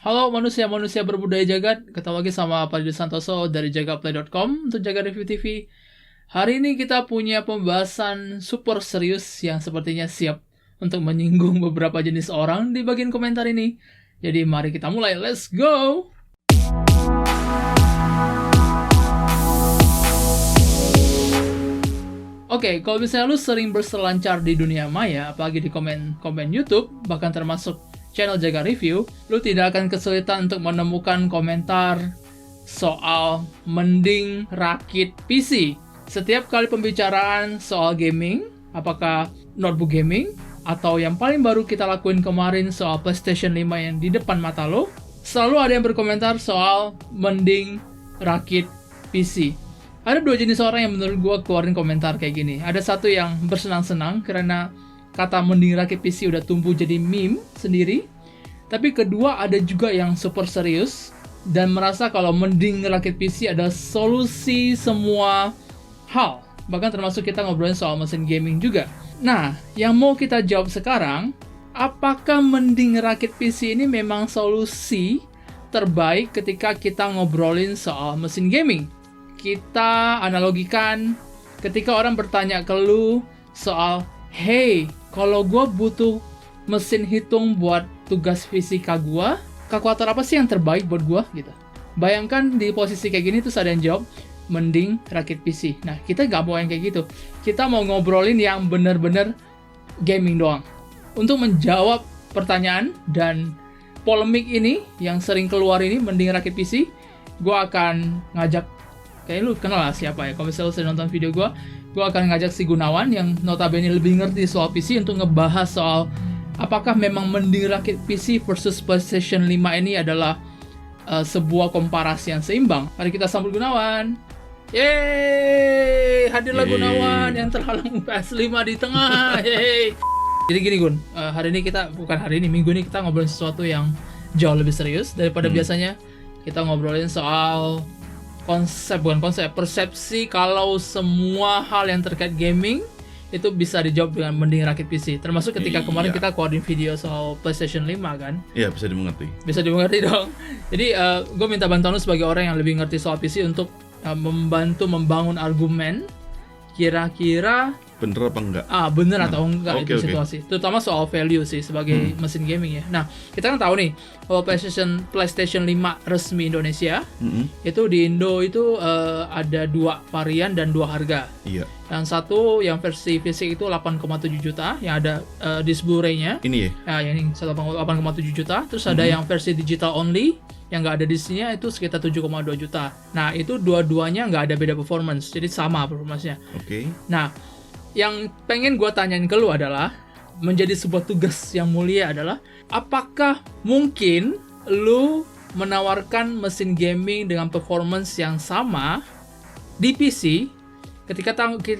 Halo manusia-manusia berbudaya jagat, ketemu lagi sama Pak Didi Santoso dari jagaplay.com untuk Jaga Review TV. Hari ini kita punya pembahasan super serius yang sepertinya siap untuk menyinggung beberapa jenis orang di bagian komentar ini. Jadi mari kita mulai, let's go! Oke, kalau misalnya lu sering berselancar di dunia maya, apalagi di komen YouTube, bahkan termasuk channel Jaga Review, lu tidak akan kesulitan untuk menemukan komentar soal mending rakit PC. Setiap kali pembicaraan soal gaming, apakah notebook gaming, atau yang paling baru kita lakuin kemarin soal PlayStation 5 yang di depan mata lo, selalu ada yang berkomentar soal mending rakit PC. Ada dua jenis orang yang menurut gue keluarin komentar kayak gini. Ada satu yang bersenang-senang karena kata mending rakit PC udah tumbuh jadi meme sendiri. Tapi kedua ada juga yang super serius dan merasa kalau mending rakit PC adalah solusi semua hal. Bahkan termasuk kita ngobrolin soal mesin gaming juga. Nah, yang mau kita jawab sekarang, apakah mending rakit PC ini memang solusi terbaik ketika kita ngobrolin soal mesin gaming? Kita analogikan ketika orang bertanya ke lu soal, hey, kalau gue butuh mesin hitung buat tugas fisika gue, kalkulator apa sih yang terbaik buat gue? Gitu. Bayangkan di posisi kayak gini terus ada yang jawab, mending rakit PC. Nah, kita gak mau yang kayak gitu. Kita mau ngobrolin yang bener-bener gaming doang. Untuk menjawab pertanyaan dan polemik ini yang sering keluar ini, mending rakit PC, gue akan ngajak, kayaknya lu kenal lah siapa ya, kalau misalnya lu sering nonton video gue akan ngajak si Gunawan yang notabene lebih ngerti soal PC untuk ngebahas soal apakah memang mending rakit PC versus PlayStation 5 ini adalah sebuah komparasi yang seimbang. Mari kita sambut Gunawan. Yeay, hadirlah Gunawan yang terhalang PS5 di tengah. Yeay. Jadi gini Gun, minggu ini kita ngobrolin sesuatu yang jauh lebih serius daripada biasanya. Kita ngobrolin soal persepsi kalau semua hal yang terkait gaming itu bisa dijawab dengan mending rakit PC. Termasuk ketika kemarin kita keluarin video soal PlayStation 5 kan. Iya, bisa dimengerti. Bisa dimengerti dong. Jadi gue minta bantuan lu sebagai orang yang lebih ngerti soal PC untuk membantu membangun argumen kira-kira bener apa enggak? Bener atau enggak itu situasi. Terutama soal value sih sebagai mesin gaming ya. Nah, kita kan tahu nih kalau PlayStation 5 resmi Indonesia itu di Indo itu ada 2 varian dan 2 harga. Iya. Yang satu yang versi fisik itu 8,7 juta yang ada disc Blu-ray-nya. Ini ya? Nah, yang ini 8,7 juta. Terus ada yang versi digital only yang nggak ada disc-nya itu sekitar 7,2 juta. Nah, itu dua-duanya nggak ada beda performance. Jadi sama performance-nya. Oke. Nah, yang pengen gue tanyain ke lu adalah, menjadi sebuah tugas yang mulia adalah, apakah mungkin lu menawarkan mesin gaming dengan performance yang sama di PC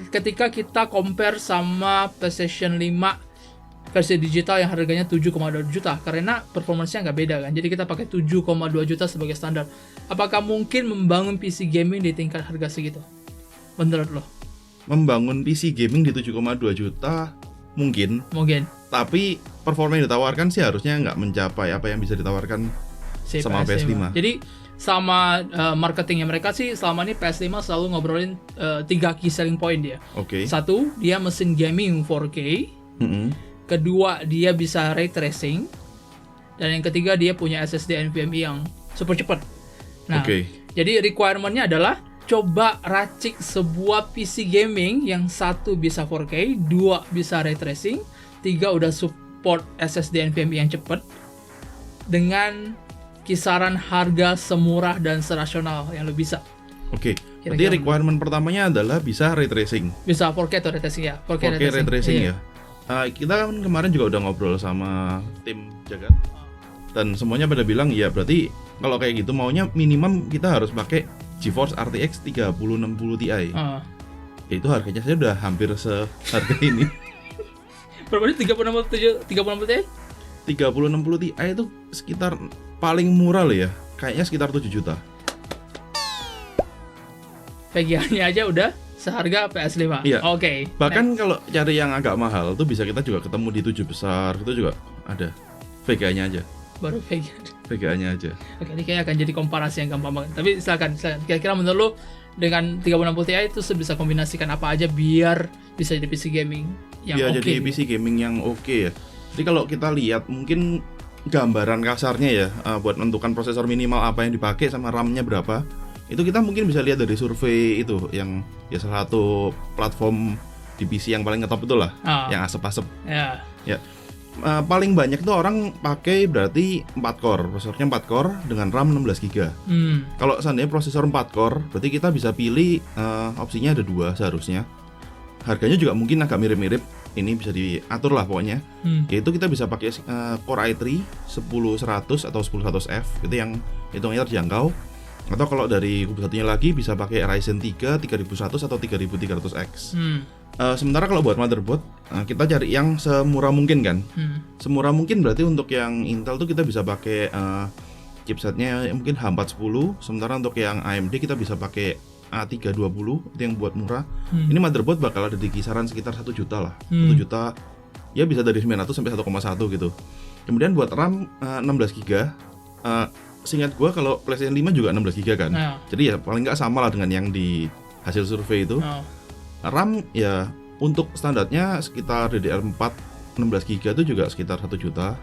ketika kita compare sama PlayStation 5 versi digital yang harganya 7,2 juta, karena performance-nya nggak beda kan, jadi kita pakai 7,2 juta sebagai standar. Apakah mungkin membangun PC gaming di tingkat harga segitu menurut lo? Membangun PC gaming di 7,2 juta mungkin, tapi performa yang ditawarkan sih harusnya nggak mencapai apa yang bisa ditawarkan sama PS5. Jadi sama marketingnya mereka sih selama ini PS5 selalu ngobrolin 3 key selling point dia. Satu, dia mesin gaming 4K. Kedua, dia bisa ray tracing. Dan yang ketiga, dia punya SSD NVMe yang super cepat. Nah, jadi requirement-nya adalah coba racik sebuah PC gaming yang satu bisa 4K, 2 bisa ray tracing, 3 udah support SSD NVMe yang cepat dengan kisaran harga semurah dan serasional yang lo bisa. Jadi requirement pertamanya adalah bisa ray tracing. Bisa 4K atau ray tracing ya? 4K ray tracing ya. Kita kan kemarin juga udah ngobrol sama tim Jagat dan semuanya pada bilang ya berarti kalau kayak gitu maunya minimum kita harus pakai GeForce RTX 3060 Ti. Itu harganya saya udah hampir seharga ini. Berapa nih 3060 Ti? 3060 Ti itu sekitar paling murah loh ya. Kayaknya sekitar 7 juta. VGA-nya aja udah seharga PS5. Iya. Bahkan kalau cari yang agak mahal tuh bisa kita juga ketemu di 7 besar, itu juga ada VGA-nya aja. Baru VGA. VGA-nya aja. Oke, ini kayaknya akan jadi komparasi yang gampang banget. Tapi silakan. Kira-kira menurut lo dengan 3060 Ti itu bisa kombinasikan apa aja biar bisa jadi PC gaming yang Biar oke? jadi PC gaming yang oke ya. Jadi kalau kita lihat mungkin gambaran kasarnya ya, buat menentukan prosesor minimal apa yang dipakai sama RAM-nya berapa, itu kita mungkin bisa lihat dari survei itu yang ya salah satu platform di PC yang paling ngetop itulah, yang asep-asep. Ya. Paling banyak tuh orang pakai berarti 4 core, prosesornya 4 core dengan RAM 16 GB. Kalau seandainya prosesor 4 core, berarti kita bisa pilih opsinya ada 2 seharusnya. Harganya juga mungkin agak mirip-mirip, ini bisa diatur lah pokoknya. Yaitu kita bisa pakai Core i3 10100 atau 10100F, itu yang hitungnya terjangkau. Atau kalau dari kubu satunya lagi bisa pakai Ryzen 3 3100 atau 3300X. Sementara kalau buat motherboard, kita cari yang semurah mungkin kan. Semurah mungkin berarti untuk yang Intel tuh kita bisa pakai chipsetnya mungkin H410. Sementara untuk yang AMD kita bisa pakai A320, itu yang buat murah. Ini motherboard bakal ada di kisaran sekitar 1 juta lah. 1 juta ya bisa dari 900 sampai 1,1 gitu. Kemudian buat RAM 16 GB. Seingat gua kalau PlayStation 5 juga 16 GB kan. Jadi ya paling nggak sama lah dengan yang di hasil survei itu. RAM ya untuk standarnya sekitar DDR4 16 GB itu juga sekitar 1 juta.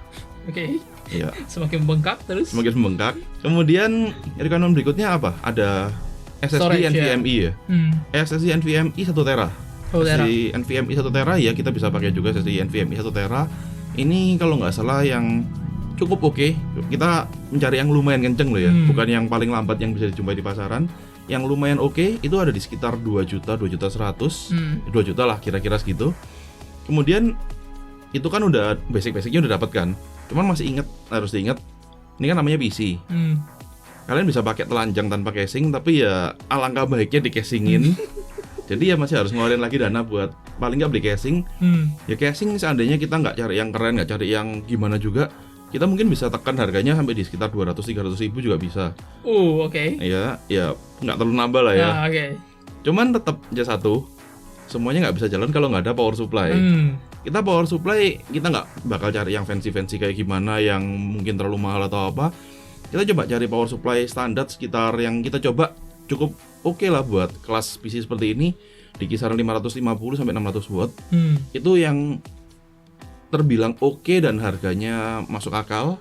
Oke. Ya. Semakin membengkak terus. Semakin membengkak. Kemudian requirement berikutnya apa? Ada SSD Storage, NVMe ya. SSD NVMe 1 tera. SSD NVMe 1 tera ya kita bisa pakai juga SSD NVMe 1 tera. Ini kalau nggak salah yang cukup oke. Kita mencari yang lumayan kenceng loh ya, bukan yang paling lambat yang bisa dijumpai di pasaran. Yang lumayan oke itu ada di sekitar 2 juta 100, 2 juta lah kira-kira segitu. Kemudian itu kan udah basic-basicnya udah dapat kan. Cuman masih harus diingat ini kan namanya PC. Kalian bisa pakai telanjang tanpa casing, tapi ya alangkah baiknya di casingin. Jadi ya masih harus ngeluarin lagi dana buat paling nggak beli casing. Ya casing seandainya kita nggak cari yang keren, nggak cari yang gimana juga, kita mungkin bisa tekan harganya sampai di sekitar 200-300 ribu juga bisa. Oke. Ya nggak terlalu nambah lah ya. Cuman tetap aja satu, semuanya nggak bisa jalan kalau nggak ada power supply. Kita power supply kita nggak bakal cari yang fancy kayak gimana, yang mungkin terlalu mahal atau apa. Kita coba cari power supply standar sekitar yang kita coba cukup oke lah buat kelas PC seperti ini, di kisaran 550 sampai 600 watt. Itu yang terbilang oke dan harganya masuk akal,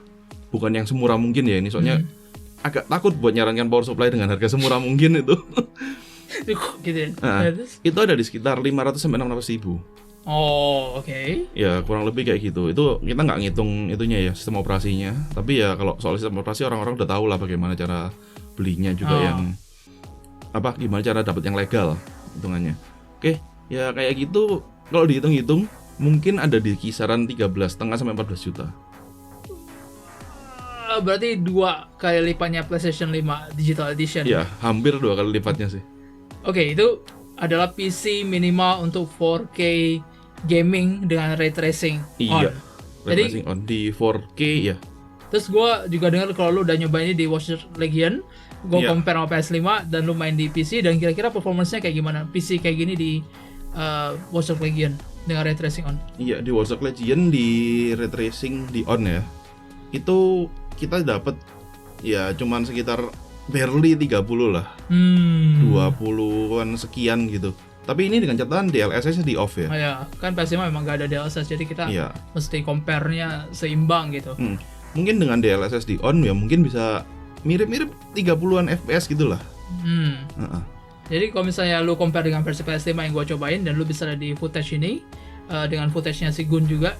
bukan yang semurah mungkin ya ini, soalnya agak takut buat nyarankan power supply dengan harga semurah mungkin itu. Gitu ya. Itu ada di sekitar 500 sampai 600 ribu. Oke. Ya kurang lebih kayak gitu. Itu kita nggak ngitung itunya ya, sistem operasinya. Tapi ya kalau soal sistem operasi orang-orang udah tahu lah bagaimana cara belinya juga, yang gimana cara dapat yang legal hitungannya. Oke, ya kayak gitu. Kalau dihitung-hitung mungkin ada di kisaran 13,5 sampai 14 juta. Berarti 2 kali lipatnya PlayStation 5 Digital Edition. Ya, hampir 2 kali lipatnya sih. Oke, itu adalah PC minimal untuk 4K gaming dengan ray tracing on. Ray tracing on di 4K ya. Terus gue juga dengar kalau lu udah nyobain ini di Watch Dogs Legion, gue compare sama PS5 dan lu main di PC, dan kira-kira performance-nya kayak gimana? PC kayak gini di Watch Dogs Legion dengan ray tracing on. Iya, di Watch Dogs Legion di ray tracing di on ya. Itu kita dapat ya cuman sekitar barely 30 lah. 20-an sekian gitu. Tapi ini dengan catatan DLSS di off ya. Oh ya, kan PS5 memang gak ada DLSS, jadi kita mesti compare-nya seimbang gitu. Mungkin dengan DLSS di on ya mungkin bisa mirip-mirip 30-an FPS gitu lah. Jadi kalau misalnya lu compare dengan versi PS5 yang gua cobain, dan lu bisa lihat di footage ini dengan footage-nya si Gun juga,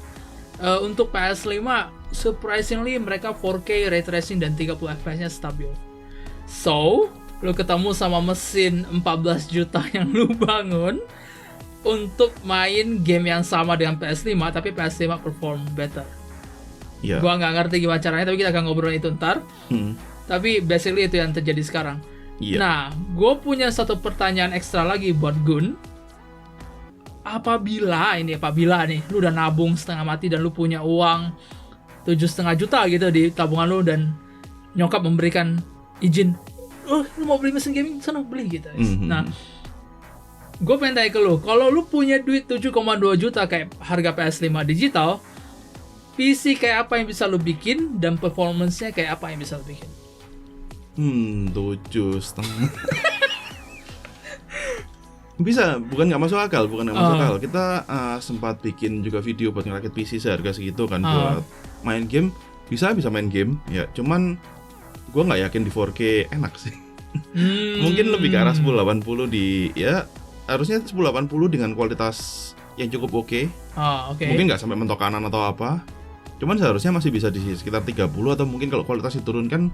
untuk PS5 surprisingly mereka 4K ray tracing dan 30 FPS-nya stabil. So, lu ketemu sama mesin 14 juta yang lu bangun untuk main game yang sama dengan PS5, tapi PS5 perform better. Gua nggak ngerti gimana caranya, tapi kita akan ngobrol itu ntar. Tapi basically itu yang terjadi sekarang. Nah, gue punya satu pertanyaan ekstra lagi buat Gun. Apabila nih lu udah nabung setengah mati dan lu punya uang 7,5 juta gitu di tabungan lu, dan nyokap memberikan izin, lu mau beli mesin gaming, sana beli gitu. Nah, gue pengen tanya ke lu, kalau lu punya duit 7,2 juta kayak harga PS5 digital, PC kayak apa yang bisa lu bikin dan performance-nya kayak apa yang bisa lu bikin? 7,5. Bisa, bukan nggak masuk akal, Kita sempat bikin juga video buat ngerakit PC seharga segitu kan, buat main game. Bisa main game, ya. Cuman gue nggak yakin di 4K enak sih. Mungkin lebih ke arah 1080 ya harusnya 1080 dengan kualitas yang cukup oke. Mungkin nggak sampai mentok kanan atau apa. Cuman seharusnya masih bisa di sekitar 30 atau mungkin kalau kualitas diturunkan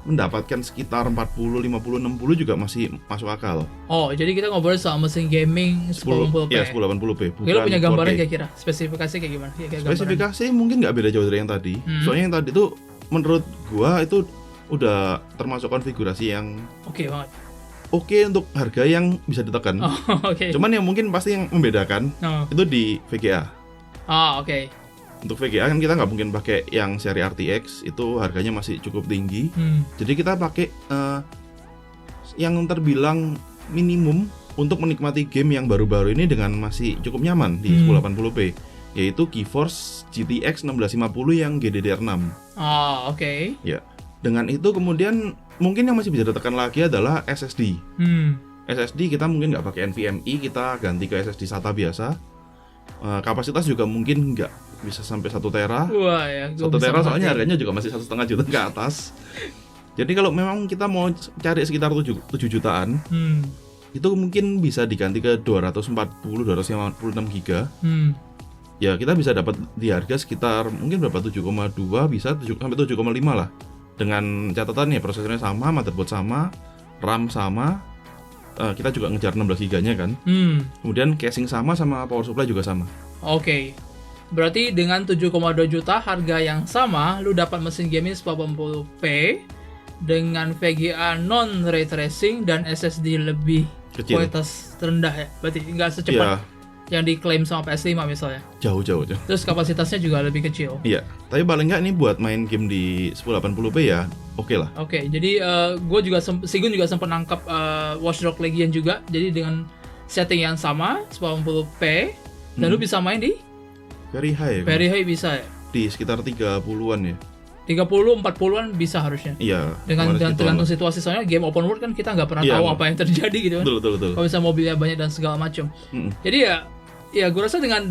mendapatkan sekitar 40, 50, 60 juga masih masuk akal. Jadi kita ngobrol soal mesin gaming 1080p. Iya, 1080p. Bukan lo punya gambaran kira-kira spesifikasi kayak gimana? Spesifikasi mungkin nggak beda jauh dari yang tadi. Soalnya yang tadi tuh menurut gua itu udah termasuk konfigurasi yang oke banget. Oke untuk harga yang bisa ditekan. Cuman yang mungkin pasti yang membedakan itu di VGA. Untuk VGA kan kita nggak mungkin pakai yang seri RTX, itu harganya masih cukup tinggi. Jadi kita pakai yang terbilang minimum untuk menikmati game yang baru-baru ini dengan masih cukup nyaman di 1080p, yaitu GeForce GTX 1650 yang GDDR6. Ya, dengan itu kemudian mungkin yang masih bisa ditekan lagi adalah SSD. SSD kita mungkin nggak pakai NVMe, kita ganti ke SSD SATA biasa. Kapasitas juga mungkin nggak bisa sampai 1 tera. 1 tera soalnya harganya juga masih 1,5 juta ke atas. Jadi kalau memang kita mau cari sekitar 7 jutaan, itu mungkin bisa diganti ke 256 giga. Ya kita bisa dapat di harga sekitar mungkin berapa, 7,2 bisa sampai 7,5 lah. Dengan catatan ya prosesornya sama, motherboard sama, RAM sama. Kita juga ngejar 16 giganya kan. Kemudian casing sama power supply juga sama. Berarti dengan 7,2 juta harga yang sama, lu dapat mesin gaming 1080p dengan VGA non ray tracing dan SSD lebih kecil, kualitas rendah ya. Berarti nggak secepat yang diklaim sama PS5 misalnya. Jauh. Terus kapasitasnya juga lebih kecil. Iya, tapi paling nggak ini buat main game di 1080p ya oke lah. Jadi Sigun juga sempat nangkap Watch Dogs Legion juga. Jadi dengan setting yang sama 1080p dan lu bisa main di very high bisa ya? Di sekitar 30-an ya. 30-40-an bisa harusnya. Iya. Dengan tergantung situasi, soalnya game open world kan kita nggak pernah tahu apa yang terjadi gitu kan. Betul. Kalau misalnya mobilnya banyak dan segala macam. Jadi ya gue rasa dengan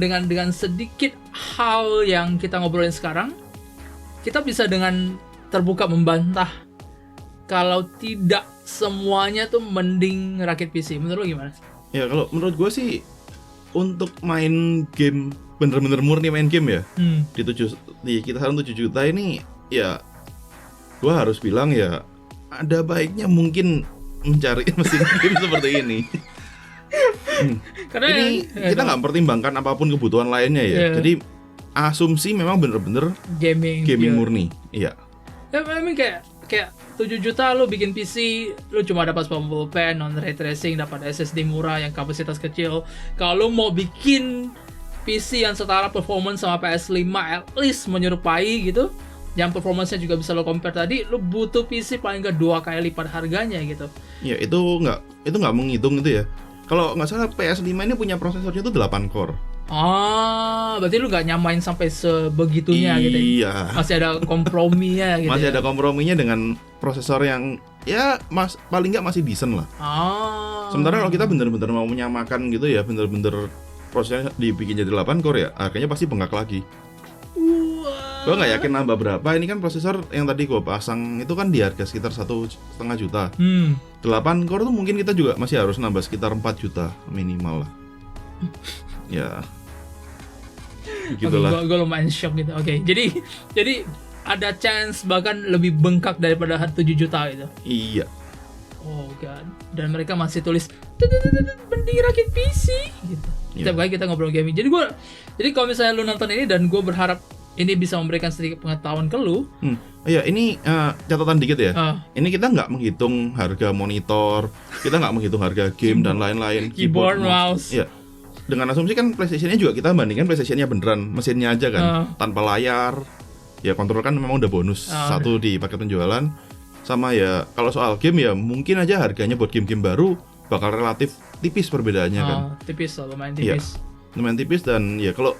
sedikit hal yang kita ngobrolin sekarang, kita bisa dengan terbuka membantah kalau tidak semuanya tuh mending rakit PC. Menurut lo gimana? Ya kalau menurut gue sih untuk main game bener-bener murni main game ya di kisaran 7 juta ini ya gue harus bilang ya ada baiknya mungkin mencari mesin game seperti ini. Karena ini kita nggak mempertimbangkan apapun kebutuhan lainnya ya. Jadi asumsi memang bener-bener gaming murni. Iya. Ya memang kayak 7 juta lo bikin PC, lo cuma dapat 1080p non ray tracing, dapat SSD murah yang kapasitas kecil. Kalau lo mau bikin PC yang setara performance sama PS5 at least menyerupai gitu, yang performance-nya juga bisa lo compare tadi, lo butuh PC paling nggak 2 kali lipat harganya gitu. Ya itu nggak menghitung itu ya. Kalau nggak salah PS5 ini punya prosesornya itu 8 core. Berarti lu nggak nyamain sampai sebegitunya gitu. Iya. Masih ada komprominya gitu. Masih ada komprominya dengan prosesor yang ya paling nggak masih decent lah. Sementara kalau kita bener-bener mau menyamakan gitu ya, bener-bener prosesornya dibikin jadi 8 core ya, harganya pasti bengkak lagi. Gue nggak yakin nambah berapa. Ini kan prosesor yang tadi gue pasang itu kan di harga sekitar 1,5 juta. 8 core tuh mungkin kita juga masih harus nambah sekitar 4 juta minimal lah. Ya gitulah. Gue lumayan shock gitu. Jadi ada chance bahkan lebih bengkak daripada 7 juta gitu. Iya. Oh god. Dan mereka masih tulis mending rakit PC gitu. Setiap kali kita ngobrol gaming. Jadi kalau misalnya lu nonton ini dan gue berharap ini bisa memberikan sedikit pengetahuan ke lu. Ya ini catatan dikit ya. Ini kita nggak menghitung harga monitor, kita nggak menghitung harga game dan lain-lain. Keyboard, mouse. Ya. Dengan asumsi kan PlayStation-nya juga kita bandingkan PlayStation-nya beneran, mesinnya aja kan, tanpa layar. Ya kontrol kan memang udah bonus satu di paket penjualan. Sama ya kalau soal game ya mungkin aja harganya buat game-game baru bakal relatif tipis perbedaannya kan. Tipis, lumayan tipis. Ya, lumayan tipis dan ya kalau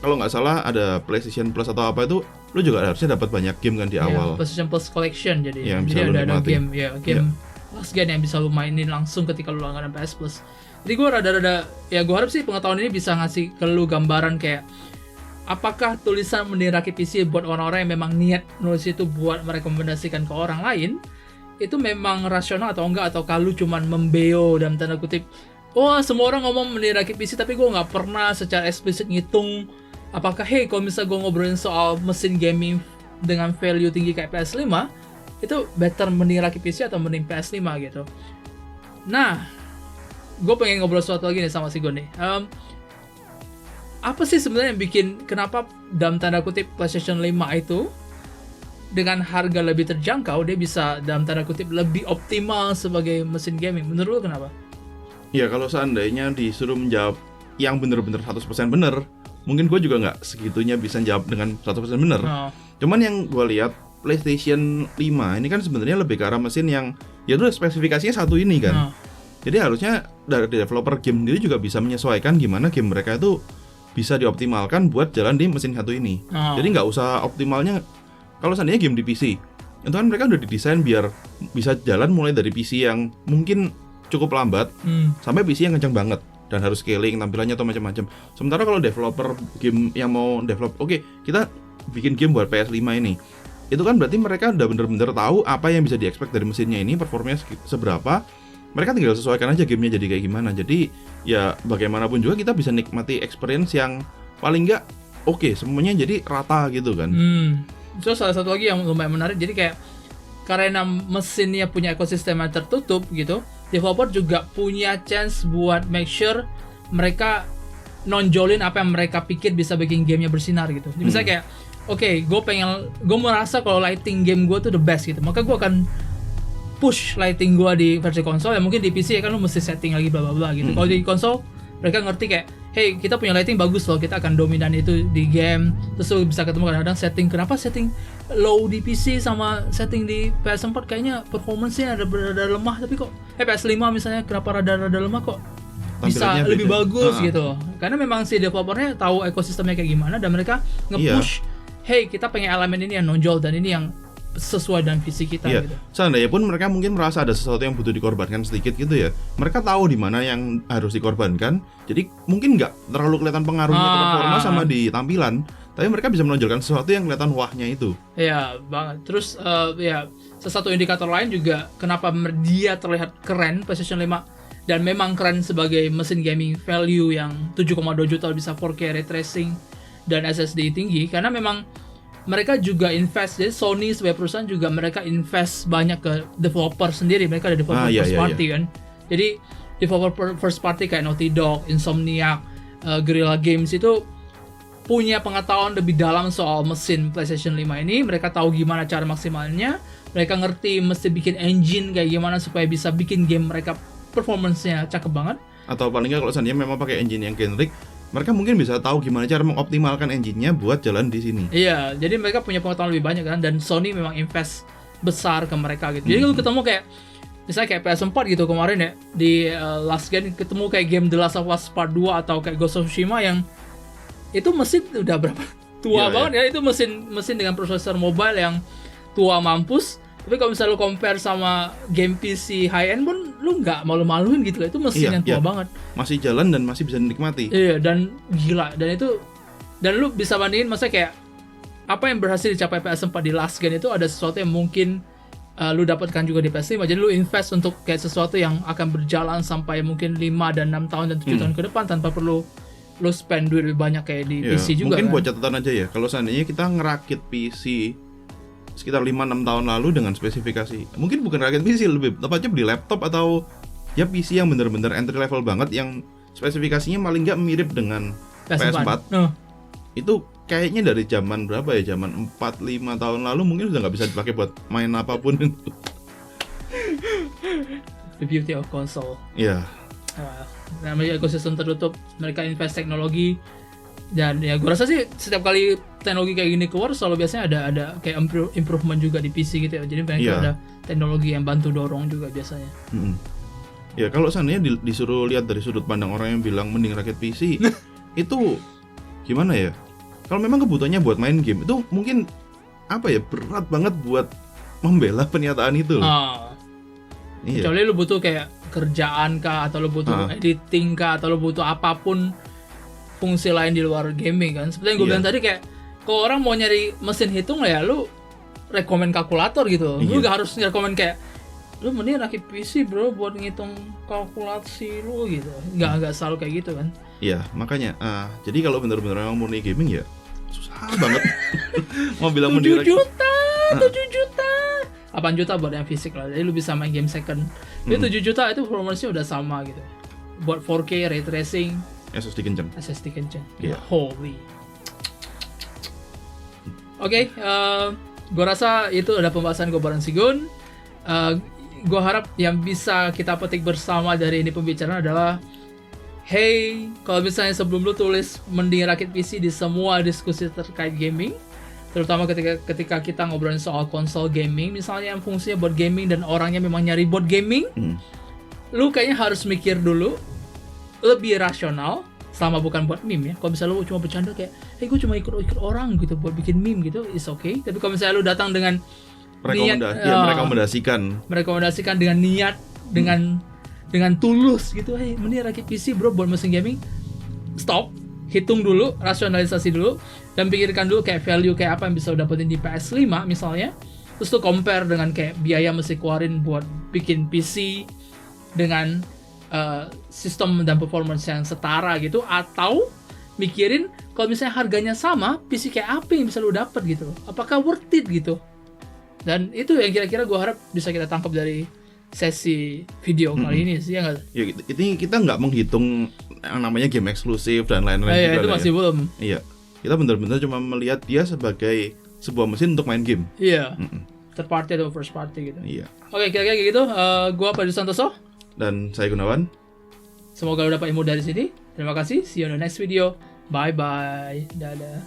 kalau nggak salah ada PlayStation Plus atau apa itu, lu juga harusnya dapat banyak game kan di awal. PlayStation Plus Collection jadi. Ya, jadi ada nikmati. game last gen yang bisa lu mainin langsung ketika lu langganan PS Plus. Jadi gue rada-rada ya gue harap sih pengetahuan ini bisa ngasih ke lu gambaran kayak apakah tulisan mending rakit PC buat orang-orang yang memang niat nulis itu buat merekomendasikan ke orang lain itu memang rasional atau enggak, atau kalau cuman membeo dalam tanda kutip, wah semua orang ngomong mending rakit PC tapi gue nggak pernah secara eksplisit ngitung apakah kalau misalnya gue ngobrolin soal mesin gaming dengan value tinggi kayak PS5 itu better mending rakit PC atau mending PS5 gitu. Nah, gue pengen ngobrol sesuatu lagi nih sama si Gon nih. Apa sih sebenarnya yang bikin kenapa dalam tanda kutip PlayStation 5 itu dengan harga lebih terjangkau dia bisa dalam tanda kutip lebih optimal sebagai mesin gaming? Menurut lo kenapa? Ya kalau seandainya disuruh menjawab yang bener-bener 100% bener, mungkin gue juga nggak segitunya bisa jawab dengan 100% bener. Cuman yang gue lihat PlayStation 5 ini kan sebenarnya lebih ke arah mesin yang ya udah spesifikasinya satu ini kan. Jadi harusnya dari developer game sendiri juga bisa menyesuaikan gimana game mereka itu bisa dioptimalkan buat jalan di mesin satu ini. Jadi nggak usah optimalnya kalau seandainya game di PC, itu kan mereka udah didesain biar bisa jalan mulai dari PC yang mungkin cukup lambat sampai PC yang kencang banget dan harus scaling tampilannya atau macam-macam. Sementara kalau developer game yang mau develop, kita bikin game buat PS5 ini, itu kan berarti mereka udah bener-bener tahu apa yang bisa di-expect dari mesinnya ini, performanya seberapa. Mereka tinggal sesuaikan aja gamenya jadi kayak gimana. Jadi ya bagaimanapun juga kita bisa nikmati experience yang paling nggak semuanya jadi rata gitu kan. Terus salah satu lagi yang lumayan menarik, jadi kayak karena mesinnya punya ekosistem yang tertutup gitu, developer juga punya chance buat make sure mereka nonjolin apa yang mereka pikir bisa bikin gamenya bersinar gitu. Jadi misalnya kayak gue merasa kalau lighting game gue tuh the best gitu, maka gue akan push lighting gua di versi konsol. Ya mungkin di PC ya kan lu mesti setting lagi bla bla bla gitu. Kalau di konsol mereka ngerti kayak kita punya lighting bagus loh, kita akan dominan itu di game. Terus lu bisa ketemu kadang-kadang setting, kenapa setting low di PC sama setting di PS4 kayaknya performance-nya ada lemah, tapi kok PS5 misalnya kenapa rada lemah kok bisa lebih bagus gitu. Karena memang si developernya tahu ekosistemnya kayak gimana dan mereka nge-push kita pengen elemen ini yang nonjol dan ini yang sesuai dengan visi kita gitu. Seandainya pun mereka mungkin merasa ada sesuatu yang butuh dikorbankan sedikit gitu ya, mereka tahu di mana yang harus dikorbankan. Jadi mungkin nggak terlalu kelihatan pengaruhnya ke performa sama di tampilan, tapi mereka bisa menonjolkan sesuatu yang kelihatan wahnya itu. Iya banget. Terus satu indikator lain juga kenapa dia terlihat keren PlayStation 5 dan memang keren sebagai mesin gaming value yang 7,2 juta bisa 4K ray tracing dan SSD tinggi, karena memang mereka juga invest. Jadi Sony sebagai perusahaan juga mereka invest banyak ke developer sendiri. Mereka ada developer first party kan. Jadi developer first party kayak Naughty Dog, Insomniac, Guerrilla Games itu punya pengetahuan lebih dalam soal mesin PlayStation 5 ini. Mereka tahu gimana cara maksimalnya. Mereka ngerti mesti bikin engine kayak gimana supaya bisa bikin game mereka performance-nya cakep banget. Atau paling nggak kalau seandainya memang pakai engine yang generic, mereka mungkin bisa tahu gimana cara mengoptimalkan engine-nya buat jalan di sini. Iya, jadi mereka punya pengetahuan lebih banyak kan, dan Sony memang invest besar ke mereka gitu. Jadi lu ketemu kayak misalnya kayak PS4 gitu kemarin ya, di last gen ketemu kayak game The Last of Us Part 2 atau kayak Ghost of Tsushima yang itu mesin udah berapa tua banget ya, itu mesin dengan prosesor mobile yang tua mampus. Tapi kalau misalnya lu compare sama game PC high end pun lu nggak malu-maluin gitu lah, itu mesin yang tua banget. Masih jalan dan masih bisa dinikmati. Iya, dan gila, dan itu dan lu bisa bandingin maksudnya kayak apa yang berhasil dicapai PS4 di last gen itu ada sesuatu yang mungkin lu dapatkan juga di PS5. Jadi lu invest untuk kayak sesuatu yang akan berjalan sampai mungkin 5 dan 6 tahun dan 7 tahun ke depan tanpa perlu lu spend duit lebih banyak kayak di PC juga. Mungkin kan? buat catatan aja ya, kalau seandainya kita ngerakit PC sekitar 5-6 tahun lalu dengan spesifikasi, mungkin bukan rakit PC, lebih tepatnya beli laptop atau ya PC yang bener-bener entry level banget yang spesifikasinya paling nggak mirip dengan PS4. Itu kayaknya dari zaman berapa ya, zaman 4-5 tahun lalu mungkin udah nggak bisa dipakai buat main apapun. The beauty of console. Iya. Namanya ekosistem tertutup, mereka invest teknologi. Dan ya gue rasa sih setiap kali teknologi kayak gini keluar selalu biasanya ada kayak improvement juga di PC gitu ya. Jadi mereka ada teknologi yang bantu dorong juga biasanya. Ya kalau seandainya disuruh lihat dari sudut pandang orang yang bilang mending rakit PC, itu gimana ya? Kalau memang kebutuhannya buat main game itu mungkin apa ya, berat banget buat membela pernyataan itu loh. Iya. Kecuali lu butuh kayak kerjaan kah, atau lu butuh editing kah, atau lu butuh apapun fungsi lain di luar gaming kan. Seperti yang gue bilang tadi, kayak kalau orang mau nyari mesin hitung ya lu rekomen kalkulator gitu. Lu gak harus rekomen kayak lu mending rakit PC bro buat ngitung kalkulasi lu gitu. Gak selalu kayak gitu kan. Iya, makanya jadi kalau bener-bener memang murni gaming ya susah banget. Mau bilang 7 juta 8 juta buat yang fisik lah, jadi lu bisa main game second. Jadi 7 juta itu performance-nya udah sama gitu. Buat 4K, ray tracing, SSD kenceng. Yeah. Holy. Oke, gue rasa itu ada pembahasan gue bareng Sigun. Gue harap yang bisa kita petik bersama dari ini pembicaraan adalah, hey, kalau misalnya sebelum lu tulis mending rakit PC di semua diskusi terkait gaming, terutama ketika kita ngobrolin soal konsol gaming misalnya yang fungsinya buat gaming dan orangnya memang nyari buat gaming, lu kayaknya harus mikir dulu, lebih rasional, sama bukan buat meme ya. Kalau misalnya lu cuma bercanda kayak, hey gue cuma ikut orang gitu buat bikin meme gitu, is okay. Tapi kalau misalnya lu datang dengan merekomendasikan dengan niat, dengan tulus gitu, hey mending rakit PC bro buat mesin gaming, stop, hitung dulu, rasionalisasi dulu, dan pikirkan dulu kayak value kayak apa yang bisa lu dapetin di PS5 misalnya. Terus tuh compare dengan kayak biaya mesti keluarin buat bikin PC dengan sistem dan performance yang setara gitu, atau mikirin kalau misalnya harganya sama, PC kayak apa yang bisa lu dapet gitu, apakah worth it gitu. Dan itu yang kira-kira gue harap bisa kita tangkap dari sesi video kali ini sih, ya nggak? Ya, ini kita nggak menghitung yang namanya game eksklusif dan lain-lain. Itu masih belum. Iya, kita benar-benar cuma melihat dia sebagai sebuah mesin untuk main game. Iya. Third party atau first party gitu. Iya. Oke, kira-kira kayak gitu. Gua Pak Santoso. Dan saya Gunawan. Semoga lu dapat ilmu dari sini. Terima kasih. See you on the next video. Bye bye. Dadah.